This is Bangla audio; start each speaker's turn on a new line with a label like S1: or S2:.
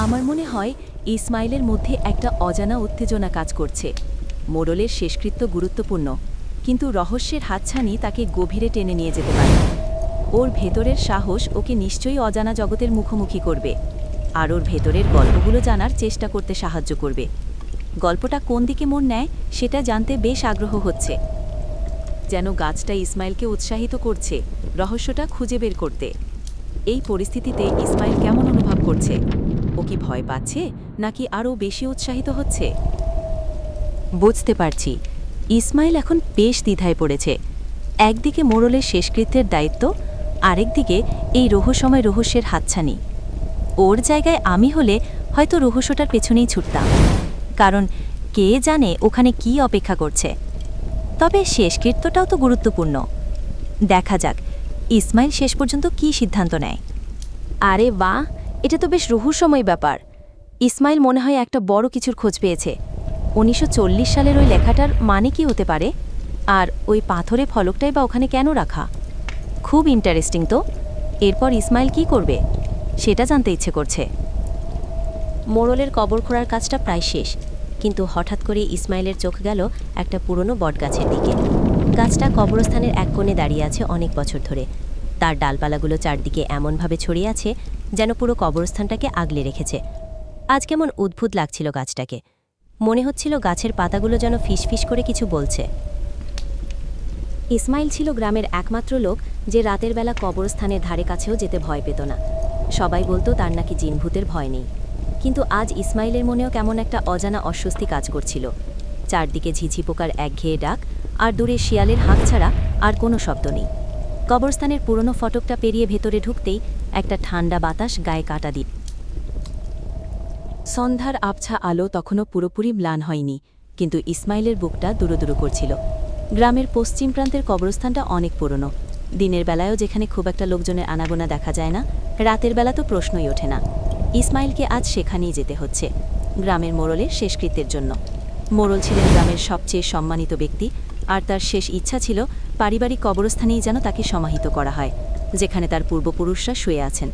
S1: আমার মনে হয় ইসমাইলের মধ্যে একটা অজানা উত্তেজনা কাজ করছে। মোড়লের শেষকৃত্য গুরুত্বপূর্ণ, কিন্তু রহস্যের হাতছানি তাকে গভীরে টেনে নিয়ে যেতে পারে। ওর ভেতরের সাহস ওকে নিশ্চয়ই অজানা জগতের মুখোমুখি করবে, আর ওর ভেতরের গল্পগুলো জানার চেষ্টা করতে সাহায্য করবে। গল্পটা কোন দিকে মোড় নেয় সেটা জানতে বেশ আগ্রহ হচ্ছে। যেন গাছটা ইসমাইলকে উৎসাহিত করছে রহস্যটা খুঁজে বের করতে। এই পরিস্থিতিতে ইসমাইল কেমন অনুভব করছে? ও কি ভয় পাচ্ছে নাকি আরও বেশি উৎসাহিত হচ্ছে? বুঝতে পারছি, ইসমাইল এখন বেশ দ্বিধায় পড়েছে। একদিকে মোড়লের শেষকৃত্যের দায়িত্ব, আরেকদিকে এই রহস্যময় রহস্যের হাতছানি। ওর জায়গায় আমি হলে হয়তো রহস্যটার পেছনেই ছুটতাম, কারণ কে জানে ওখানে কি অপেক্ষা করছে। তবে শেষকৃত্যটাও তো গুরুত্বপূর্ণ। দেখা যাক ইসমাইল শেষ পর্যন্ত কি সিদ্ধান্ত নেয়। আরে বাহ, এটা তো বেশ রহস্যময় ব্যাপার। ইসমাইল মনে হয় একটা বড় কিছুর খোঁজ পেয়েছে। 1940 সালের ওই লেখাটার মানে কি হতে পারে? আর ওই পাথরে ফলকটাই বা ওখানে কেন রাখা? খুব ইন্টারেস্টিং তো। এরপর ইসমাইল কি করবে সেটা জানতে ইচ্ছে করছে। মোড়লের কবর খোঁড়ার কাজটা প্রায় শেষ, কিন্তু হঠাৎ করে ইসমাইলের চোখ গেল একটা পুরনো বটগাছের দিকে। গাছটা কবরস্থানের এক কোণে দাঁড়িয়ে আছে অনেক বছর ধরে। তার ডালপালাগুলো চারদিকে এমনভাবে ছড়িয়ে আছে যেন পুরো কবরস্থানটাকে আগলে রেখেছে। আজ কেমন অদ্ভুত লাগছিল গাছটাকে। মনে হচ্ছিল গাছের পাতাগুলো যেন ফিসফিস করে কিছু বলছে। ইসমাইল ছিল গ্রামের একমাত্র লোক যে রাতের বেলা কবরস্থানের ধারে কাছেও যেতে ভয় পেত না। সবাই বলতো তার নাকি জিনভূতের ভয় নেই, কিন্তু আজ ইসমাইলের মনেও কেমন একটা অজানা অস্বস্তি কাজ করছিল। চারদিকে ঝিঝি পোকার একঘেয়ে ডাক, আর দূরে শিয়ালের হাঁক ছাড়া আর কোনো শব্দ নেই। কবরস্থানের পুরনো ফটকটা পেরিয়ে ভেতরে ঢুকতেই একটা ঠান্ডা বাতাস গায়ে কাটা দিল। সন্ধ্যার আবছা আলো তখনও পুরোপুরি ম্লান হয়নি, কিন্তু ইসমাইলের বুকটা দুরুদুরু করছিল। গ্রামের পশ্চিম প্রান্তের কবরস্থানটা অনেক পুরনো। দিনের বেলায়ও যেখানে খুব একটা লোকজনের আনাগোনা দেখা যায় না, রাতের বেলা তো প্রশ্নই ওঠে না। ইসমাইলকে আজ সেখানেই যেতে হচ্ছে, গ্রামের মোড়লের শেষকৃত্যের জন্য। মোড়ল ছিলেন গ্রামের সবচেয়ে সম্মানিত ব্যক্তি, আর তার শেষ ইচ্ছা ছিল পারিবারিক কবরস্থানেই যেন তাকে সমাহিত করা হয়, যেখানে তার পূর্বপুরুষরা শুয়ে আছেন।